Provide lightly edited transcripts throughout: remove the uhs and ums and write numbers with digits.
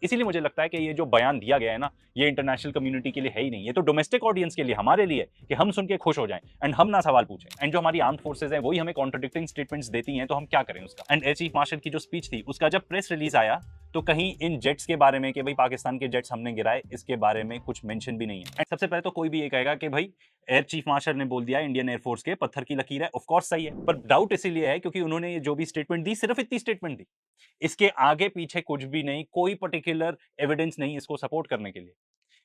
इसीलिए मुझे लगता है कि ये जो बयान दिया गया है ना, ये इंटरनेशनल कम्युनिटी के लिए है ही नहीं, ये तो डोमेस्टिक ऑडियंस के लिए, हमारे लिए, कि हम सुन के खुश हो जाएं एंड हम ना सवाल पूछें। एंड जो हमारी आर्म्ड फोर्सेज हैं वही हमें कॉन्ट्रडिक्टिंग स्टेटमेंट्स देती हैं, तो हम क्या करें उसका। एंड एयर चीफ मार्शल की जो स्पीच थी, उसका जब प्रेस रिलीज आया तो कहीं इन जेट्स के बारे में कि भाई पाकिस्तान के जेट्स हमने गिराए, इसके बारे में कुछ मेंशन भी नहीं है। एंड सबसे पहले तो कोई भी ये कहेगा कि भाई एयर चीफ मार्शल ने बोल दिया इंडियन एयरफोर्स के पत्थर की लकीर है, ऑफ कोर्स सही है, पर डाउट इसीलिए है क्योंकि उन्होंने ये जो भी स्टेटमेंट दी, सिर्फ इतनी स्टेटमेंट दी, इसके आगे पीछे कुछ भी नहीं, कोई पर्टिकुलर एविडेंस नहीं इसको सपोर्ट करने के लिए।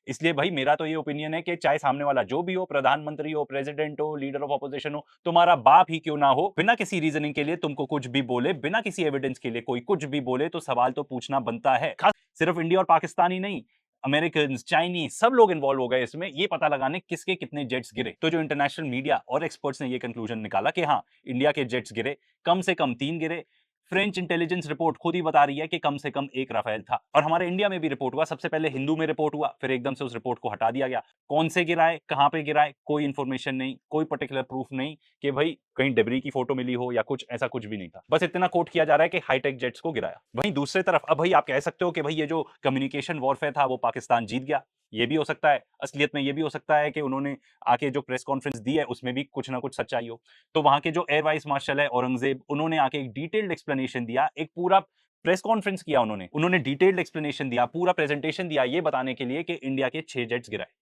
इसलिए भाई मेरा तो ये ओपिनियन है कि चाहे सामने वाला जो भी हो, प्रधानमंत्री हो, प्रेसिडेंट हो, लीडर ऑफ ऑपोजिशन हो, तुम्हारा बाप ही क्यों ना हो, बिना किसी रीजनिंग के लिए तुमको कुछ भी बोले, बिना किसी एविडेंस के लिए कोई कुछ भी बोले, तो सवाल तो पूछना बनता है। खास सिर्फ इंडिया और पाकिस्तान ही नहीं, अमेरिकन, चाइनीज, सब लोग इन्वॉल्व हो गए इसमें, ये पता लगाने किसके कितने जेट्स गिरे। तो जो इंटरनेशनल मीडिया और एक्सपर्ट्स ने ये कंक्लूजन निकाला कि हाँ, इंडिया के जेट्स गिरे, कम से कम 3 गिरे। फ्रेंच इंटेलिजेंस रिपोर्ट खुद ही बता रही है कि कम से कम 1 राफेल था। और हमारे इंडिया में भी रिपोर्ट हुआ, सबसे पहले हिंदू में रिपोर्ट हुआ, फिर एकदम से उस रिपोर्ट को हटा दिया गया। कौन से गिराए, कहां पे गिराए, कोई इंफॉर्मेशन नहीं, कोई पर्टिकुलर प्रूफ नहीं कि भाई कहीं डेब्री की फोटो मिली हो या कुछ, ऐसा कुछ भी नहीं था। बस इतना कोट किया जा रहा है कि हाईटेक जेट्स को गिराया। वहीं दूसरी तरफ अब भाई आप कह सकते हो कि भाई ये जो कम्युनिकेशन वॉरफेयर था वो पाकिस्तान जीत गया, ये भी हो सकता है। असलियत में ये भी हो सकता है कि उन्होंने आके जो प्रेस कॉन्फ्रेंस दी है उसमें भी कुछ ना कुछ सच्चाई हो। तो वहां के जो एयर वाइस मार्शल है औरंगजेब, उन्होंने आके एक डिटेल्ड एक्सप्लेनेशन दिया, एक पूरा प्रेस कॉन्फ्रेंस किया, उन्होंने डिटेल्ड एक्सप्लेनेशन दिया, पूरा प्रेजेंटेशन दिया, ये बताने के लिए कि इंडिया के 6 जेट्स गिराए।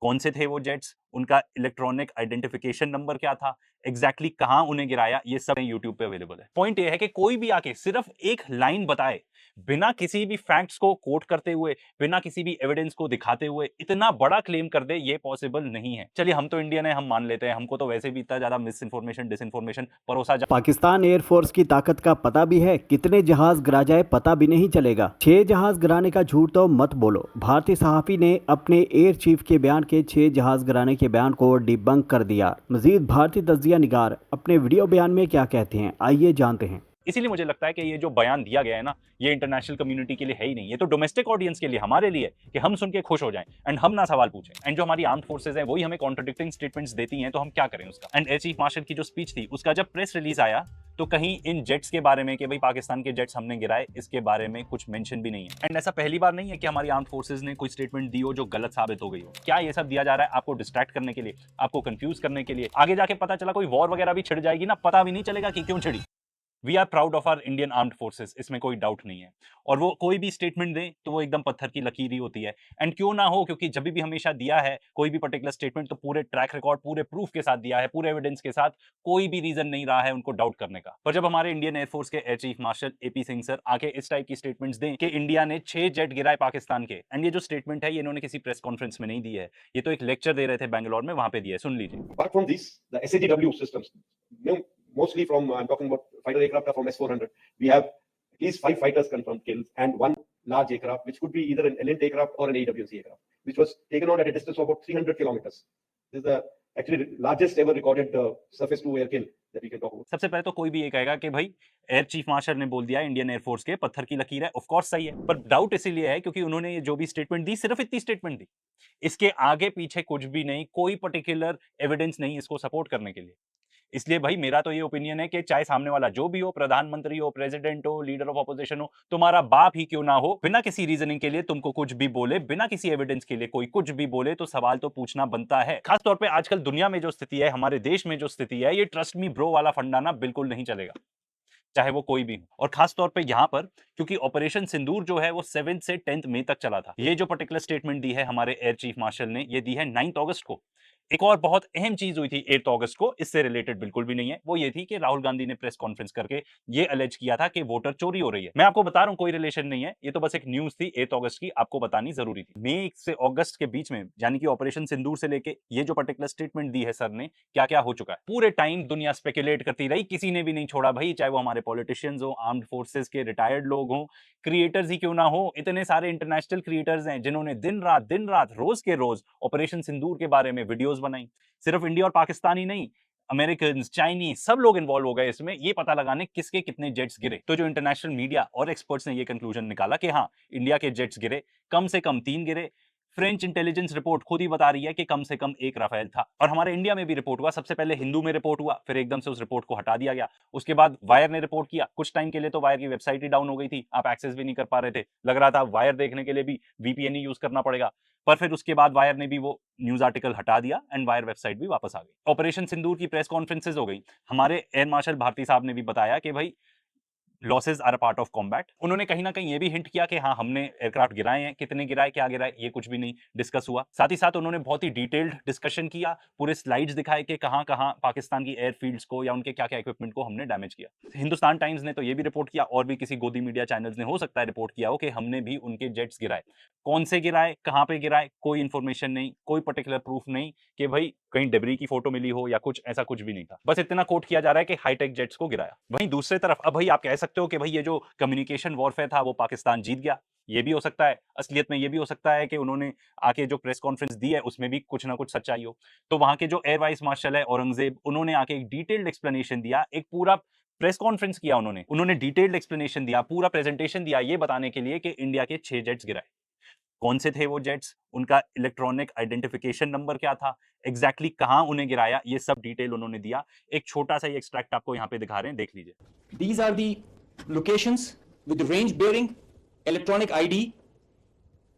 कौन से थे वो जेट्स, उनका इलेक्ट्रॉनिक आइडेंटिफिकेशन नंबर क्या था, एग्जैक्टली कहां उन्हें गिराया, ये सब यूट्यूब पे अवेलेबल है। पॉइंट ये है कि कोई भी आके सिर्फ एक लाइन बताए, बिना किसी भी फैक्ट्स को कोट करते हुए, बिना किसी भी एविडेंस को दिखाते हुए इतना बड़ा क्लेम कर दे, ये पॉसिबल नहीं है। चलिए हम तो इंडियन है, हम मान लेते हैं, हमको तो वैसे भी इतना ज्यादा मिस इन्फॉर्मेशन, डिसइंफॉर्मेशन परोसा पाकिस्तान एयरफोर्स की ताकत का पता भी है, कितने जहाज गिरा जाए पता भी नहीं चलेगा। 6 जहाज गिराने का झूठ तो मत बोलो। भारतीय सहाफी ने अपने एयर चीफ के बयान के 6 जहाज गिराने के बयान को डिबंक कर दिया। मजीद भारतीय तज्जिया निगार अपने वीडियो बयान में क्या कहते हैं, आइए जानते हैं। इसीलिए मुझे लगता है कि ये जो बयान दिया गया है ना, ये इंटरनेशनल कम्युनिटी के लिए है ही नहीं, ये तो डोमेस्टिक ऑडियंस के लिए, हमारे लिए, कि हम सुन के खुश हो जाएं एंड हम ना सवाल पूछें। एंड जो हमारी आर्म्ड फोर्सेज हैं वही हमें कॉन्ट्रडिक्टिंग स्टेटमेंट्स देती हैं, तो हम क्या करें उसका। एंड एयर चीफ मार्शल की जो स्पीच थी, उसका जब प्रेस रिलीज आया तो कहीं इन जेट्स के बारे में कि भाई पाकिस्तान के जेट्स हमने गिराए, इसके बारे में कुछ मेंशन भी नहीं है। एंड ऐसा पहली बार नहीं है कि हमारी आर्म्ड फोर्सेज ने कोई स्टेटमेंट दी हो जो गलत साबित हो गई हो। क्या ये सब दिया जा रहा है आपको डिस्ट्रैक्ट करने के लिए, आपको कंफ्यूज करने के लिए? आगे जाके पता चला कोई वॉर वगैरह भी छिड़ जाएगी ना, पता भी नहीं चलेगा कि क्यों छिड़ी। We are proud of our Indian armed forces, इसमें कोई डाउट नहीं है। और वो कोई भी स्टेटमेंट दें तो वो एकदम पत्थर की लकीर ही होती है। एंड क्यों ना हो, क्योंकि जब भी हमेशा दिया है कोई भी पर्टिकुलर स्टेटमेंट तो पूरे ट्रैक रिकॉर्ड, पूरे प्रूफ के साथ दिया है, पूरे एविडेंस के साथ, कोई भी रीजन नहीं रहा है उनको डाउट करने का। पर जब हमारे इंडियन एयरफोर्स के air chief marshal AP Singh sir आके इस टाइप की स्टेटमेंट्स दें कि इंडिया ने 6 जेट गिराए पाकिस्तान के, एंड ये जो स्टेटमेंट है ये इन्होंने किसी प्रेस कॉन्फ्रेंस में नहीं दी है, ये तो एक लेक्चर दे रहे थे बैंगलोर में, वहां पे दिया है, सुन लीजिए। Apart from this, the SAGW systems, mostly from, I'm talking about fighter aircraft are from S-400. We have at least 5 fighters confirmed kills and 1 large aircraft, which could be either an Elent aircraft or an AWC aircraft, which was taken out at a distance of about 300 kilometers. This is the actually largest ever recorded surface to air kill that we can talk about. सबसे पहले तो कोई भी ये कहेगा कि भाई air chief marshal ने बोल दिया इंडियन एयरफोर्स के पत्थर की लकीर है, ऑफ कोर्स सही है, पर डाउट इसीलिए है क्योंकि उन्होंने ये जो भी स्टेटमेंट दी, सिर्फ इतनी स्टेटमेंट दी, इसके आगे पीछे कुछ भी नहीं, कोई पर्टिकुलर एविडेंस नहीं इसको सपोर्ट करने के लिए। इसलिए भाई मेरा तो ये ओपिनियन है कि चाहे सामने वाला जो भी हो, प्रधानमंत्री हो, प्रेसिडेंट हो, लीडर ऑफ ऑपोजिशन हो, तुम्हारा बाप ही क्यों ना हो, बिना किसी रीजनिंग के लिए तुमको कुछ भी बोले, बिना किसी एविडेंस के लिए कोई कुछ भी बोले, तो सवाल तो पूछना बनता है। खास तौर पे आजकल दुनिया में जो स्थिति है, हमारे देश में जो स्थिति है, ये ट्रस्ट मी ब्रो वाला फंडा ना बिल्कुल नहीं चलेगा, चाहे वो कोई भी हो। और खास तौर पे यहां पर क्योंकि ऑपरेशन सिंदूर जो है वो 7 से 10 मई तक चला था। ये जो पर्टिकुलर स्टेटमेंट दी है हमारे एयर चीफ मार्शल ने, ये दी है 9 अगस्त को। एक और बहुत अहम चीज हुई थी 8 अगस्त को, इससे रिलेटेड बिल्कुल भी नहीं है, वो ये थी कि राहुल गांधी ने प्रेस कॉन्फ्रेंस करके ये अलेज किया था कि वोटर चोरी हो रही है। मैं आपको बता रहा हूं कोई रिलेशन नहीं है, ये तो बस एक न्यूज थी 8 अगस्त की, आपको बतानी जरूरी थी। मई से अगस्त के बीच में, यानी कि ऑपरेशन सिंदूर से लेके ये जो पर्टिकुलर स्टेटमेंट दी है सर ने, क्या क्या हो चुका है पूरे टाइम दुनिया स्पेकुलेट करती रही, किसी ने भी नहीं छोड़ा भाई, चाहे वो हमारे पॉलिटिशियंस हो, आर्म्ड फोर्सेस के रिटायर्ड लोग हो, क्रिएटर्स ही क्यों ना हो। इतने सारे इंटरनेशनल क्रिएटर्स हैं जिन्होंने दिन रात रोज के रोज ऑपरेशन सिंदूर के बारे में वीडियोस बनाई। सिर्फ इंडिया और पाकिस्तान ही नहीं, अमेरिकन, चाइनीज, सब लोग इन्वॉल्व हो गए इसमें, ये पता लगाने किसके कितने जेट्स गिरे। तो जो इंटरनेशनल मीडिया और एक्सपर्ट्स ने ये कंक्लूजन निकाला कि हाँ, इंडिया के जेट्स गिरे, कम से कम 3 गिरे। फ्रेंच इंटेलिजेंस रिपोर्ट खुद ही बता रही है कि कम से कम एक राफेल था। और हमारे इंडिया में भी रिपोर्ट हुआ, सबसे पहले हिंदू में रिपोर्ट हुआ, फिर एकदम से उस रिपोर्ट को हटा दिया गया। उसके बाद वायर ने रिपोर्ट किया, कुछ टाइम के लिए तो वायर की वेबसाइट ही डाउन हो गई थी, आप एक्सेस भी नहीं कर पा रहे थे, लग रहा था वायर देखने के लिए भी वीपीएन ही यूज करना पड़ेगा। पर फिर उसके बाद वायर ने भी वो न्यूज आर्टिकल हटा दिया एंड वायर वेबसाइट भी वापस आ गई। ऑपरेशन सिंदूर की प्रेस कॉन्फ्रेंसेज हो गई। हमारे एयर मार्शल भारती साहब ने भी बताया कि भाई losses are a part of combat. उन्होंने कहीं ना कहीं ये भी हिंट किया कि हाँ हमने एयरक्राफ्ट गिराए हैं, कितने गिराए, क्या गिराए, ये कुछ भी नहीं डिस्कस हुआ। साथ ही साथ उन्होंने बहुत ही डिटेल्ड डिस्कशन किया, पूरे स्लाइड्स दिखाए कि कहाँ कहाँ पाकिस्तान की एयरफील्ड्स को या उनके क्या क्या इक्विपमेंट को हमने डैमेज किया। हिंदुस्तान टाइम्स ने तो ये भी रिपोर्ट किया, और भी किसी गोदी मीडिया चैनल्स ने हो सकता है रिपोर्ट किया हो कि हमने भी उनके जेट्स गिराए। कौन से गिराए, कहाँ पे गिराए, कोई इन्फॉर्मेशन नहीं, कोई पर्टिकुलर प्रूफ नहीं कि भाई कहीं डेब्री की फोटो मिली हो या कुछ, ऐसा कुछ भी नहीं था। बस इतना कोट किया जा रहा है कि हाईटेक जेट्स को गिराया। वहीं दूसरी तरफ अब भाई आप कह सकते हो कि भाई ये जो कम्युनिकेशन वॉरफेयर था वो पाकिस्तान जीत गया, ये भी हो सकता है। असलियत में ये भी हो सकता है कि उन्होंने आके जो प्रेस कॉन्फ्रेंस दी है उसमें भी कुछ ना कुछ सच्चाई हो। तो वहां के जो एयर वाइस मार्शल है औरंगजेब, उन्होंने आके एक डिटेल्ड एक्सप्लेनेशन दिया, एक पूरा प्रेस कॉन्फ्रेंस किया, उन्होंने डिटेल्ड एक्सप्लेनेशन दिया, पूरा प्रेजेंटेशन दिया, ये बताने के लिए कि इंडिया के 6 जेट्स गिराए। कौन से थे वो जेट्स, उनका इलेक्ट्रॉनिक आइडेंटिफिकेशन नंबर क्या था, एग्जैक्टली कहां उन्हें गिराया, ये सब डिटेल उन्होंने दिया। एक छोटा सा एक्सट्रैक्ट आपको यहाँ पे दिखा रहे हैं, देख लीजिए। These are the locations with the range bearing electronic ID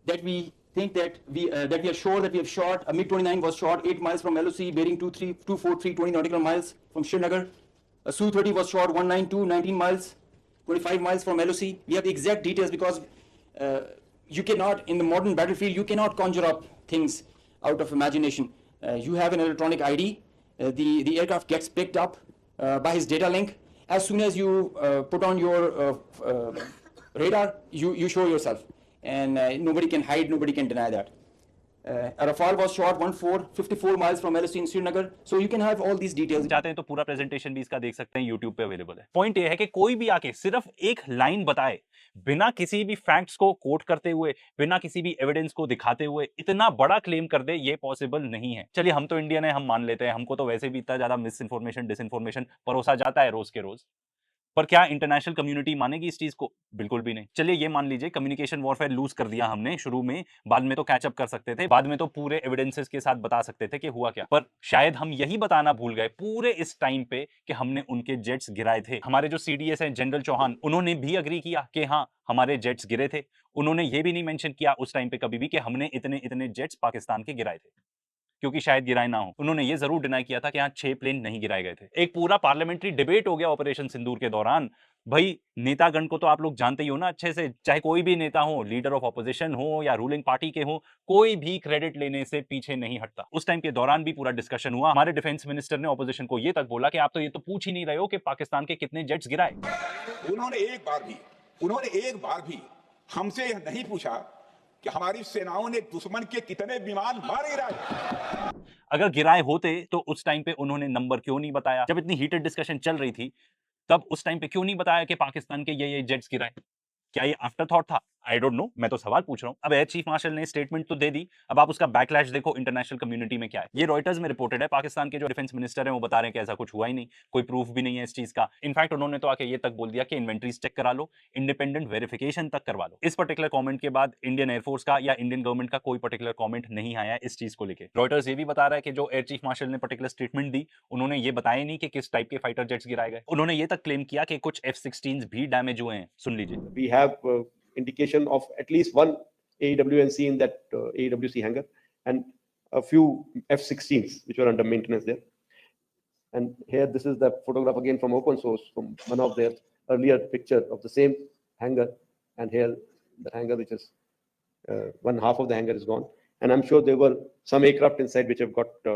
that we think that we are sure that we have shot. A MiG-29 was shot 8 miles from LOC, bearing 24320 nautical miles from Srinagar. A Su-30 was shot 192 19 miles, 25 miles from LOC. We have the exact details because you cannot, in the modern battlefield, you cannot conjure up things out of imagination. You have an electronic ID. The aircraft gets picked up by his data link. As soon as you put on your radar, you show yourself, and nobody can hide, nobody can deny that. A Rafale was shot 54 miles from LSC in Srinagar, so you can have all these details. चाहते हैं तो पूरा presentation भी इसका देख सकते हैं, YouTube पे अवेलेबल है। पॉइंट ये है कि कोई भी आके सिर्फ एक लाइन बताए, बिना किसी भी फैक्ट्स को कोट करते हुए, बिना किसी भी एविडेंस को दिखाते हुए इतना बड़ा क्लेम कर दे, ये पॉसिबल नहीं है। चलिए हम तो इंडियन है, हम मान लेते हैं, हमको तो वैसे भी इतना ज्यादा मिस इन्फॉर्मेशन डिसइंफॉर्मेशन परोसा जाता है रोज के रोज। पर क्या इंटरनेशनल कम्युनिटी मानेगी इस चीज को? बिल्कुल भी नहीं। चलिए ये मान लीजिए कम्युनिकेशन वॉरफेयर लूज कर दिया हमने शुरू में, बाद में तो कैचअप कर सकते थे, बाद में तो पूरे एविडेंसेस के साथ बता सकते थे कि हुआ क्या। पर शायद हम यही बताना भूल गए पूरे इस टाइम पे कि हमने उनके जेट्स गिराए थे। हमारे जो सीडीएस हैं जनरल चौहान, उन्होंने भी अग्री किया कि हाँ हमारे जेट्स गिरे थे। उन्होंने ये भी नहीं मेंशन किया उस टाइम पे कभी भी कि हमने इतने इतने जेट्स पाकिस्तान के गिराए थे, क्योंकि शायद गिराए ना हो। उन्होंने ये जरूर डिनाई किया था कि यहाँ 6 प्लेन नहीं गिराए गए थे। एक पूरा पार्लियामेंट्री डिबेट हो गया ऑपरेशन सिंदूर के दौरान। भाई नेतागण को तो आप लोग जानते ही हो ना अच्छे से, चाहे कोई भी नेता हो, लीडर ऑफ ऑपोजिशन हो या रूलिंग पार्टी के हो, कोई भी क्रेडिट लेने से पीछे नहीं हटता। उस टाइम के दौरान भी पूरा डिस्कशन हुआ। हमारे डिफेंस मिनिस्टर ने ऑपोजिशन को ये तक बोला कि आप तो ये तो पूछ ही नहीं रहे हो कि पाकिस्तान के कितने जेट्स गिराए। उन्होंने एक बार भी हमसे यह नहीं पूछा कि हमारी सेनाओं ने दुश्मन के कितने विमान मार गिराए। अगर गिराए होते तो उस टाइम पे उन्होंने नंबर क्यों नहीं बताया? जब इतनी हीटेड डिस्कशन चल रही थी तब उस टाइम पे क्यों नहीं बताया कि पाकिस्तान के ये जेट्स गिराए? क्या ये आफ्टर थॉट था? आई डोंट नो, मैं तो सवाल पूछ रहा हूं। अब एयर चीफ मार्शल ने स्टेटमेंट तो दे दी, अब आप उसका बैकलैश देखो इंटरनेशनल कम्युनिटी में क्या है। ये रॉयटर्स में रिपोर्टेड है, पाकिस्तान के जो डिफेंस मिनिस्टर हैं वो बता रहे हैं कि ऐसा कुछ हुआ ही नहीं, कोई प्रूफ भी नहीं है इस चीज का। इनफैक्ट उन्होंने तो आके ये तक बोल दिया कि इन्वेंट्रीज चेक करा लो, इंडिपेंडेंट वेरिफिकेशन तक करवा लो। इस पर्टिकुलर कमेंट के बाद इंडियन एयरफोर्स का या इंडियन गवर्नमेंट का कोई पर्टिकुलर कमेंट नहीं आया इस चीज को लेकर। रॉयटर्स ये भी बता रहा है कि जो एयर चीफ मार्शल ने पर्टिकुलर स्टेटमेंट दी, उन्होंने ये बताया नहीं कि किस टाइप के फाइटर जेट्स गिराए गए। उन्होंने ये तक क्लेम किया कि कुछ F-16s भी डैमेज हुए हैं। सुन लीजिए। We have indication of at least one AWNC in that AWC hangar and a few F-16s which were under maintenance there. And here, this is the photograph again from open source from one of their earlier picture of the same hangar. And here, the hangar which is one half of the hangar is gone. And I'm sure there were some aircraft inside which have got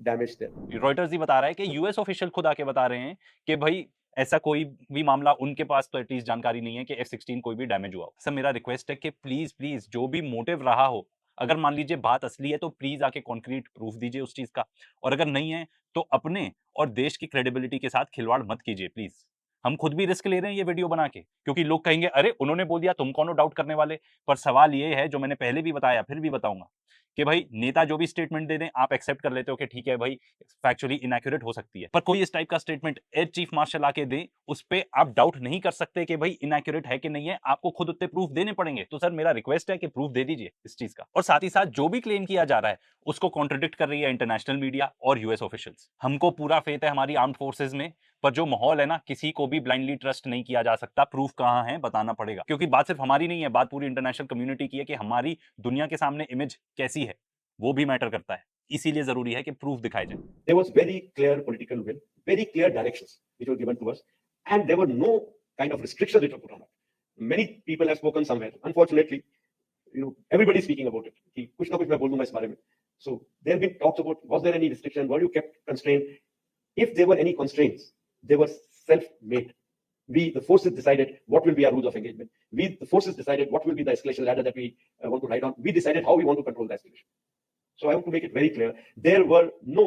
damaged there. Reuters ही बता रहा है कि US official खुद आके बता रहे हैं कि भाई ऐसा कोई भी मामला उनके पास तो एटलीस्ट जानकारी नहीं है कि F-16 कोई भी डैमेज हुआ हो। सर मेरा रिक्वेस्ट है कि प्लीज प्लीज जो भी मोटिव रहा हो, अगर मान लीजिए बात असली है तो प्लीज आके कॉन्क्रीट प्रूफ दीजिए उस चीज का, और अगर नहीं है तो अपने और देश की क्रेडिबिलिटी के साथ खिलवाड़ मत कीजिए प्लीज। हम खुद भी रिस्क ले रहे हैं ये वीडियो बना के, क्योंकि लोग कहेंगे अरे उन्होंने बोल दिया, तुम कौन हो डाउट करने वाले। पर सवाल ये है, जो मैंने पहले भी बताया फिर भी बताऊंगा, कि भाई नेता जो भी स्टेटमेंट दे दें आप एक्सेप्ट कर लेते हो कि ठीक है भाई फैक्चुअली इनएक्यूरेट हो सकती है, पर कोई इस टाइप का स्टेटमेंट एयर चीफ मार्शल आके दे, उस पे आप डाउट नहीं कर सकते कि भाई इनएक्यूरेट है कि नहीं है, आपको खुद उत्ते प्रूफ देने पड़ेंगे। तो सर मेरा रिक्वेस्ट है कि प्रूफ दे दीजिए इस चीज का। और साथ ही साथ जो भी क्लेम किया जा रहा है उसको कॉन्ट्रडिक्ट कर रही है इंटरनेशनल मीडिया और यूएस ऑफिशियल्स। हमको पूरा फेथ है हमारी आर्म्ड फोर्सेज में, पर जो माहौल है ना, किसी को भी ब्लाइंडली ट्रस्ट नहीं किया जा सकता। प्रूफ कहां है बताना पड़ेगा, क्योंकि बात सिर्फ हमारी नहीं है, बात पूरी इंटरनेशनल कम्युनिटी की है कि हमारी दुनिया के सामने इमेज कैसी है, वो भी मैटर करता है। इसीलिए जरूरी है कि प्रूफ दिखाए जाए। There was very clear political will, very clear directions which were given to us, and there were no kind of restrictions which were put on us. Many people have spoken somewhere. Unfortunately, everybody is speaking about it. कि कुछ ना कुछ मैं बोल दूंगा इस बारे में. So there have been talks about was there any restriction? Were you kept constrained? If there were any constraints, they were self-made. We, the forces, decided what will be our rules of engagement. We, the forces, decided what will be the escalation ladder that we want to ride on. We decided how we want to control the escalation. So I want to make it very clear, there were no,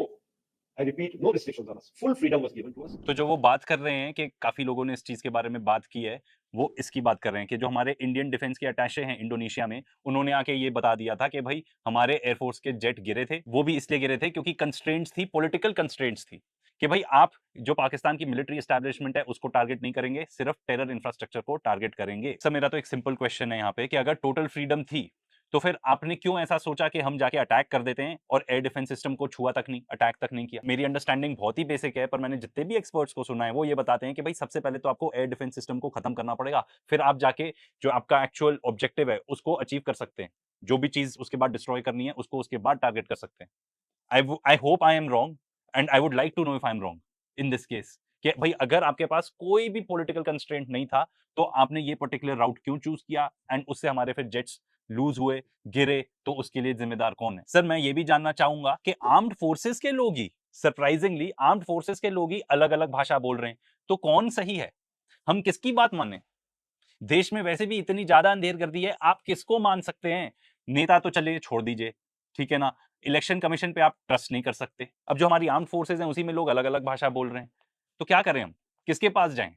I repeat, no restrictions on us. Full freedom was given to us. तो जो वो बात कर रहे हैं कि काफी लोगों ने इस चीज के बारे में बात की है, वो इसकी बात कर रहे हैं कि जो हमारे इंडियन डिफेंस के अटैचे हैं इंडोनेशिया में, उन्होंने आके ये बता दिया था कि भाई हमारे एयरफोर्स के जेट गिरे थे, वो भी इसलिए गिरे थे क्योंकि कंस्ट्रेंट्स थी, पॉलिटिकल कंस्ट्रेंट्स थी कि भाई आप जो पाकिस्तान की मिलिट्री एस्टैब्लिशमेंट है उसको टारगेट नहीं करेंगे, सिर्फ टेरर इंफ्रास्ट्रक्चर को टारगेट करेंगे। सर मेरा तो एक सिंपल क्वेश्चन है यहाँ पे कि अगर टोटल फ्रीडम थी तो फिर आपने क्यों ऐसा सोचा कि हम जाके अटैक कर देते हैं और एयर डिफेंस सिस्टम को छुआ तक नहीं, अटैक तक नहीं किया। मेरी अंडरस्टैंडिंग बहुत ही बेसिक है, पर मैंने जितने भी एक्सपर्ट्स को सुना है वो ये बताते हैं कि भाई सबसे पहले तो आपको एयर डिफेंस सिस्टम को खत्म करना पड़ेगा, फिर आप जाके जो आपका एक्चुअल ऑब्जेक्टिव है उसको अचीव कर सकते हैं। जो भी चीज उसके बाद डिस्ट्रॉय करनी है उसको उसके बाद टारगेट कर सकते हैं। I hope I am wrong and I would like to know if I am wrong in this case कि भाई अगर आपके पास कोई भी पॉलिटिकल कंस्ट्रेंट नहीं था तो आपने ये पर्टिकुलर राउट क्यों चूज किया, एंड उससे हमारे फिर जेट्स लूज हुए, गिरे, तो उसके लिए जिम्मेदार कौन है। सर मैं ये भी जानना चाहूंगा कि आर्म्ड फोर्सेस के लोग ही, सरप्राइजिंगली आर्म्ड फोर्सेस के लोग ही अलग अलग भाषा बोल रहे हैं, तो कौन सही है, हम किसकी बात माने? देश में वैसे भी इतनी ज्यादा अंधेर कर दी है, आप किसको मान सकते हैं? नेता तो चलिए छोड़ दीजिए, ठीक है ना, इलेक्शन कमीशन पे आप ट्रस्ट नहीं कर सकते, अब जो हमारी आर्म्ड फोर्सेस हैं उसी में लोग अलग अलग भाषा बोल रहे हैं, तो क्या करें हम, किसके पास जाएं?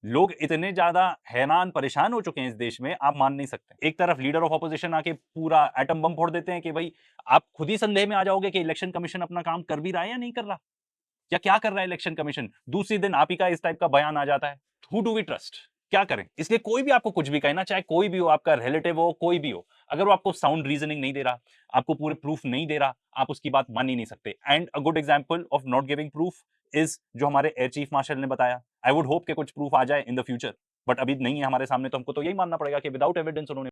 लोग इतने ज्यादा हैरान परेशान हो चुके हैं इस देश में, आप मान नहीं सकते। एक तरफ लीडर ऑफ ऑपोजिशन आके पूरा एटम बम फोड़ देते हैं कि भाई आप खुद ही संदेह में आ जाओगे कि इलेक्शन कमीशन अपना काम कर भी रहा है या नहीं कर रहा, या क्या कर रहा है इलेक्शन कमीशन। दूसरी दिन आप ही का इस टाइप का बयान आ जाता है। हु डू वी ट्रस्ट, क्या करें? इसलिए कोई भी आपको कुछ भी कहे ना, चाहे कोई भी हो, आपका रिलेटिव हो, कोई भी हो, अगर वो आपको साउंड रीजनिंग नहीं दे रहा, आपको पूरे प्रूफ नहीं दे रहा, आप उसकी बात मान ही नहीं सकते। And a good example of not giving proof is जो हमारे एयर चीफ मार्शल ने बताया। आई वुड होप कि कुछ प्रूफ आ जाए इन द फ्यूचर, बट अभी नहीं है हमारे सामने, तो हमको तो यही मानना पड़ेगा कि विदाउट एविडेंस उन्होंने